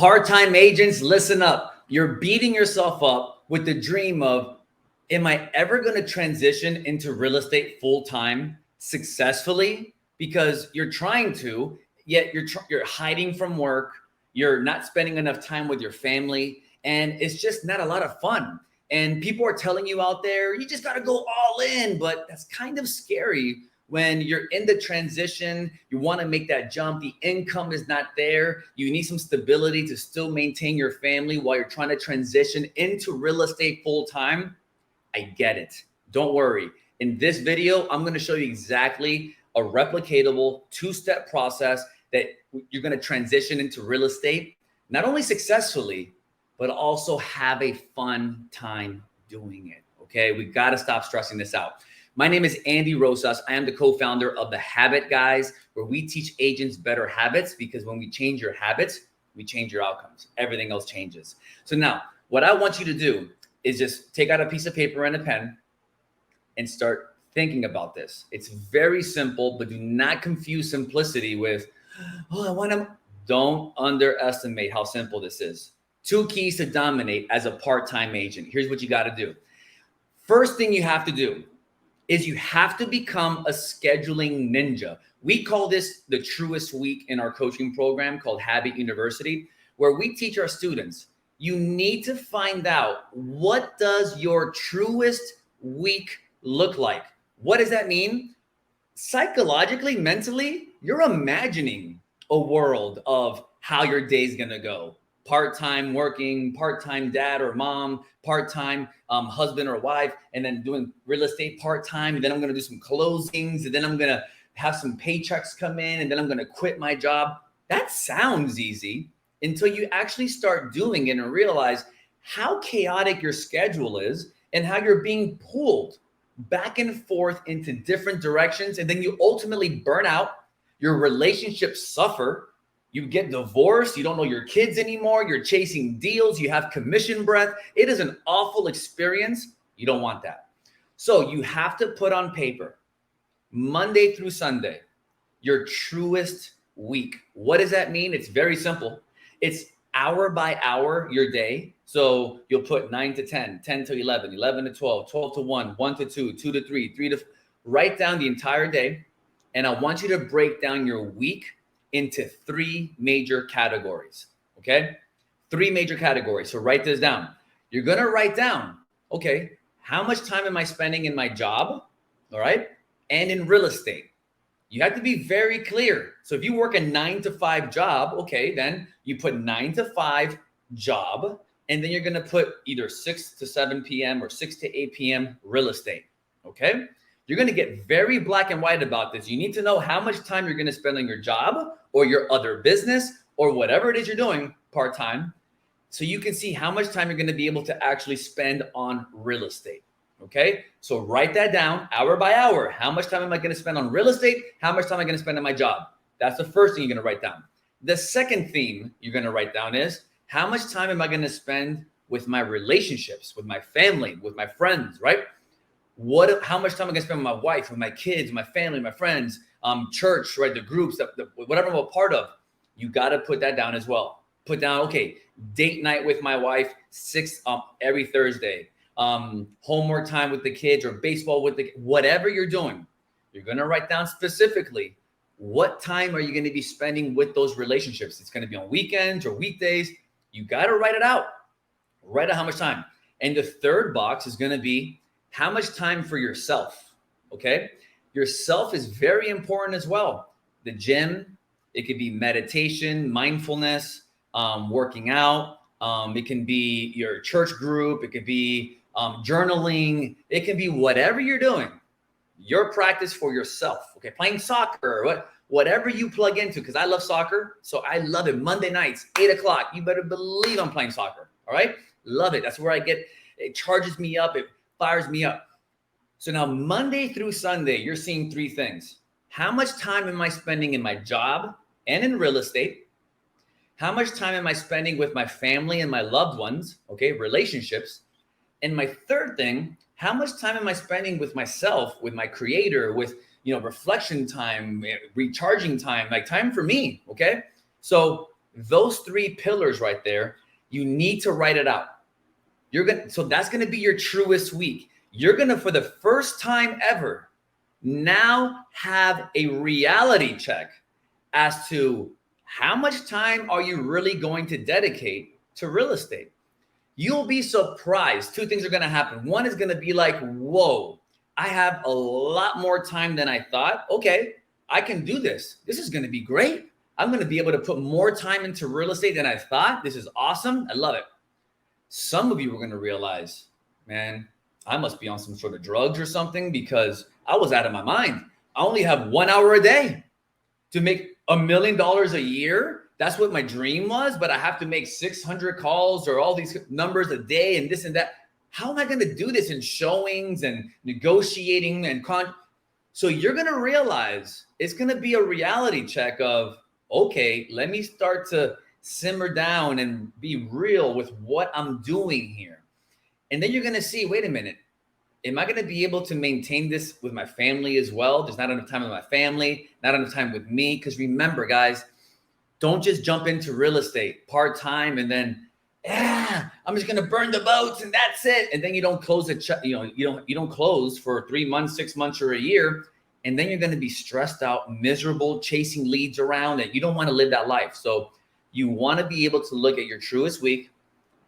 Part-time agents, listen up. You're beating yourself up with the dream of, am I ever going to transition into real estate full-time successfully? Because you're trying to, yet you're hiding from work. You're not spending enough time with your family, and it's just not a lot of fun. And people are telling you out there, you just got to go all in, but that's kind of scary when you're in the transition. You want to make that jump. The income is not there. You need some stability to still maintain your family while you're trying to transition into real estate full time. I get it. Don't worry. In this video, I'm going to show you exactly a replicatable two-step process that you're going to transition into real estate, not only successfully, but also have a fun time doing it. Okay. We got to stop stressing this out. My name is Andy Rosas. I am the co-founder of The Habit Guys, where we teach agents better habits, because when we change your habits, we change your outcomes. Everything else changes. So now what I want you to do is just take out a piece of paper and a pen and start thinking about this. It's very simple, but do not confuse simplicity with, oh, I want to. Don't underestimate how simple this is. 2 keys to dominate as a part-time agent. Here's what you got to do. First thing you have to do is you have to become a scheduling ninja. We call this the truest week in our coaching program called Habit University, where we teach our students, you need to find out, what does your truest week look like? What does that mean? Psychologically, mentally, you're imagining a world of how your day's gonna go. Part-time working, part-time dad or mom, part-time husband or wife, and then doing real estate part-time. And then I'm going to do some closings, and then I'm going to have some paychecks come in, and then I'm going to quit my job. That sounds easy until you actually start doing it and realize how chaotic your schedule is and how you're being pulled back and forth into different directions. And then you ultimately burn out, your relationships suffer. You get divorced, you don't know your kids anymore, you're chasing deals, you have commission breath. It is an awful experience. You don't want that. So you have to put on paper, Monday through Sunday, your truest week. What does that mean? It's very simple. It's hour by hour, your day. So you'll put 9 to 10, 10 to 11, 11 to 12, 12 to 1, 1 to 2, 2 to 3, 3 to, write down the entire day. And I want you to break down your week into 3 major categories, okay? 3 major categories. So write this down. You're gonna write down, okay, how much time am I spending in my job, all right? And in real estate. You have to be very clear. So if you work a 9 to 5 job, okay, then you put 9 to 5 job, and then you're gonna put either 6 to 7 p.m. or 6 to 8 p.m. real estate, okay? You're going to get very black and white about this. You need to know how much time you're going to spend on your job or your other business or whatever it is you're doing part-time, so you can see how much time you're going to be able to actually spend on real estate. Okay. So write that down hour by hour. How much time am I going to spend on real estate? How much time am I going to spend on my job? That's the first thing you're going to write down. The second theme you're going to write down is, how much time am I going to spend with my relationships, with my family, with my friends, right? How much time am I gonna spend with my wife, with my kids, my family, my friends, church, right? The groups, whatever I'm a part of. You got to put that down as well. Put down, okay, date night with my wife, every Thursday, homework time with the kids, or baseball with whatever you're doing. You're gonna write down specifically, what time are you gonna be spending with those relationships? It's gonna be on weekends or weekdays. You got to write it out. Write out how much time. And the third box is gonna be, how much time for yourself, okay? Yourself is very important as well. The gym, it could be meditation, mindfulness, working out. It can be your church group. It could be journaling. It can be whatever you're doing, your practice for yourself, okay? Playing soccer, whatever you plug into, because I love soccer, so I love it. Monday nights, 8 o'clock, you better believe I'm playing soccer, all right? Love it. That's where it charges me up. It fires me up. So now Monday through Sunday, you're seeing 3 things. How much time am I spending in my job and in real estate? How much time am I spending with my family and my loved ones? Okay, relationships. And my third thing, how much time am I spending with myself, with my creator, with, reflection time, recharging time, like time for me. Okay. So those 3 pillars right there, you need to write it out. So that's going to be your truest week. You're going to, for the first time ever, now have a reality check as to how much time are you really going to dedicate to real estate. You'll be surprised. 2 things are going to happen. One is going to be like, whoa, I have a lot more time than I thought. Okay, I can do this. This is going to be great. I'm going to be able to put more time into real estate than I thought. This is awesome. I love it. Some of you are going to realize, man, I must be on some sort of drugs or something because I was out of my mind. I only have 1 hour a day to make $1 million a year. That's what my dream was, but I have to make 600 calls or all these numbers a day and this and that. How am I going to do this in showings and negotiating and So you're going to realize it's going to be a reality check of, okay, let me start to simmer down and be real with what I'm doing here. And then you're going to see, wait a minute, am I going to be able to maintain this with my family as well? There's not enough time with my family, not enough time with me. Because remember, guys, don't just jump into real estate part-time and then, I'm just going to burn the boats and that's it. And then you don't close you don't close for 3 months, 6 months, or a year. And then you're going to be stressed out, miserable, chasing leads around, and you don't want to live that life. So you want to be able to look at your truest week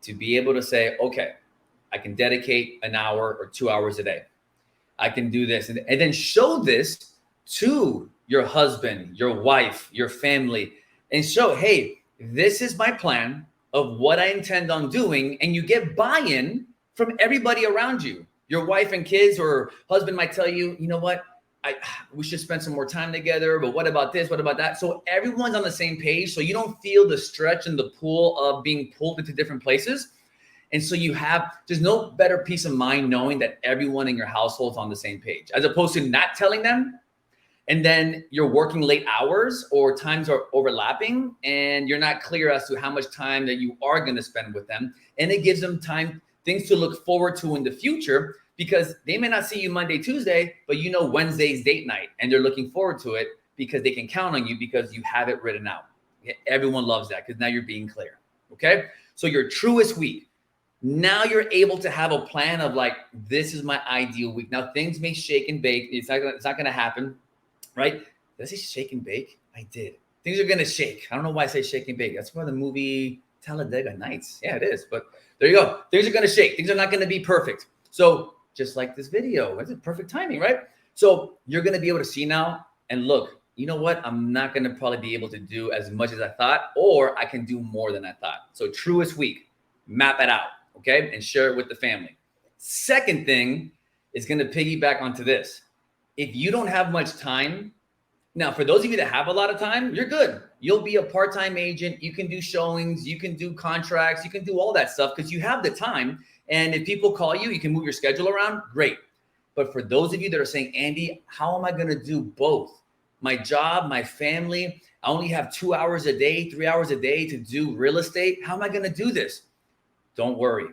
to be able to say, okay, I can dedicate an hour or 2 hours a day. I can do this. And then show this to your husband, your wife, your family, and show, hey, this is my plan of what I intend on doing. And you get buy-in from everybody around you. Your wife and kids or husband might tell you, you know what? We should spend some more time together, but what about this? What about that? So everyone's on the same page. So you don't feel the stretch and the pull of being pulled into different places. And so there's no better peace of mind knowing that everyone in your household's on the same page, as opposed to not telling them. And then you're working late hours or times are overlapping and you're not clear as to how much time that you are going to spend with them. And it gives them things to look forward to in the future, because they may not see you Monday, Tuesday, but Wednesday's date night and they're looking forward to it because they can count on you because you have it written out. Everyone loves that because now you're being clear. Okay. So your truest week. Now you're able to have a plan of like, this is my ideal week. Now things may shake and bake. It's not going to happen, right? Did I say shake and bake? I did. Things are going to shake. I don't know why I say shake and bake. That's why the movie Talladega Nights. Yeah, it is. But there you go. Things are going to shake. Things are not going to be perfect. So just like this video, it's perfect timing, right? So you're going to be able to see now and look, you know what? I'm not going to probably be able to do as much as I thought, or I can do more than I thought. So truest week, map it out. Okay. And share it with the family. Second thing is going to piggyback onto this. If you don't have much time, now for those of you that have a lot of time, you're good. You'll be a part-time agent. You can do showings. You can do contracts. You can do all that stuff because you have the time. And if people call you, you can move your schedule around. Great. But for those of you that are saying, Andy, how am I going to do both? My job, my family, I only have 2 hours a day, 3 hours a day to do real estate. How am I going to do this? Don't worry.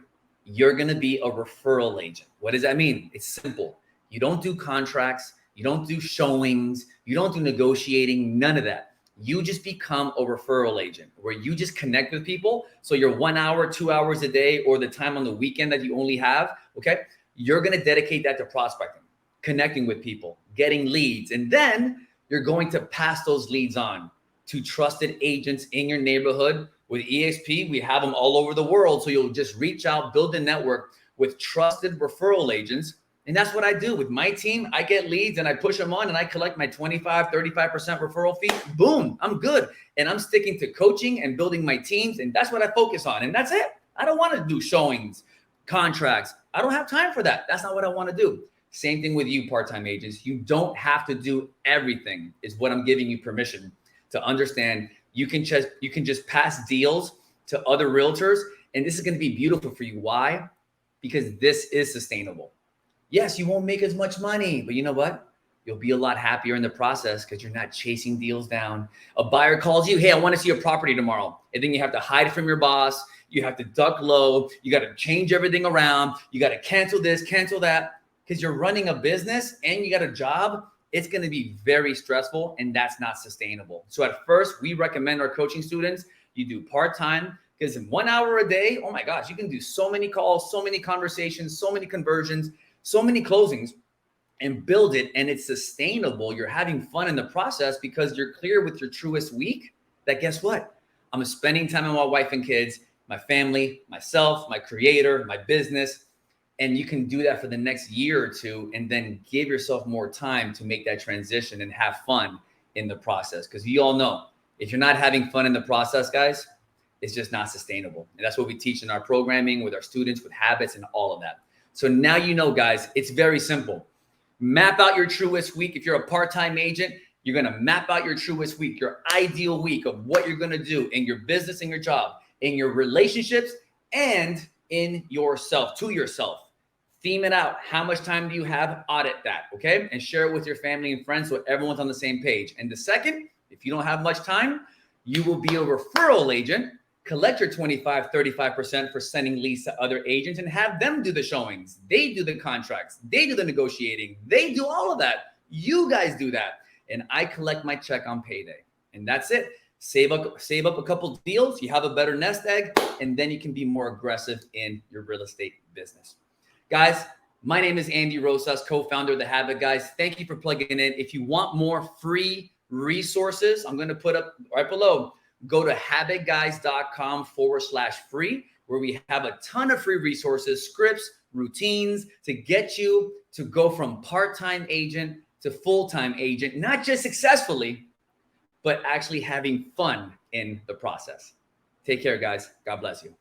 You're going to be a referral agent. What does that mean? It's simple. You don't do contracts. You don't do showings. You don't do negotiating, none of that. You just become a referral agent where you just connect with people. So your 1 hour, 2 hours a day, or the time on the weekend that you only have, okay, you're going to dedicate that to prospecting, connecting with people, getting leads. And then you're going to pass those leads on to trusted agents in your neighborhood. With EXP, we have them all over the world. So you'll just reach out, build a network with trusted referral agents. And that's what I do with my team. I get leads and I push them on and I collect my 25, 35% referral fee. Boom, I'm good. And I'm sticking to coaching and building my teams. And that's what I focus on. And that's it. I don't want to do showings, contracts. I don't have time for that. That's not what I want to do. Same thing with you part-time agents. You don't have to do everything is what I'm giving you permission to understand. You can just pass deals to other realtors. And this is going to be beautiful for you. Why? Because this is sustainable. Yes, you won't make as much money, but you know what? You'll be a lot happier in the process because you're not chasing deals down. A buyer calls you, hey, I want to see a property tomorrow. And then you have to hide from your boss. You have to duck low. You got to change everything around. You got to cancel this, cancel that, because you're running a business and you got a job. It's going to be very stressful and that's not sustainable. So at first, we recommend our coaching students you do part-time, because in 1 hour a day, oh my gosh, you can do so many calls, so many conversations, so many conversions, so many closings, and build it, and it's sustainable. You're having fun in the process because you're clear with your truest week that guess what? I'm spending time with my wife and kids, my family, myself, my creator, my business. And you can do that for the next year or two, and then give yourself more time to make that transition and have fun in the process. Because you all know, if you're not having fun in the process, guys, it's just not sustainable. And that's what we teach in our programming with our students, with habits and all of that. So now you know, guys, it's very simple. Map out your truest week. If you're a part-time agent, you're going to map out your truest week, your ideal week of what you're going to do in your business and your job, in your relationships, and in yourself, to yourself. Theme it out. How much time do you have? Audit that, okay? And share it with your family and friends so everyone's on the same page. And the second, if you don't have much time, you will be a referral agent. Collect your 25, 35% for sending leads to other agents and have them do the showings. They do the contracts. They do the negotiating. They do all of that. You guys do that. And I collect my check on payday. And that's it. Save up a couple deals. You have a better nest egg, and then you can be more aggressive in your real estate business. Guys, my name is Andy Rosas, co-founder of The Habit Guys. Thank you for plugging in. If you want more free resources, I'm going to put up right below. Go to habitguys.com/free, where we have a ton of free resources, scripts, routines to get you to go from part-time agent to full-time agent, not just successfully, but actually having fun in the process. Take care, guys. God bless you.